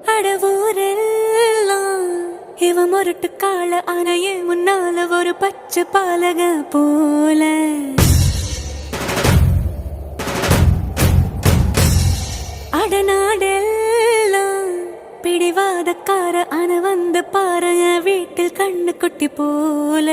அடவூரெல்லாம் இவ முரட்டு கால ஆனையே முன்னால ஒரு பச்சை பாலக போல அடநாடெல்லாம் பிடிவாதக்கார ஆன வந்து பாருங்க வீட்டில் கண்ணு குட்டி போல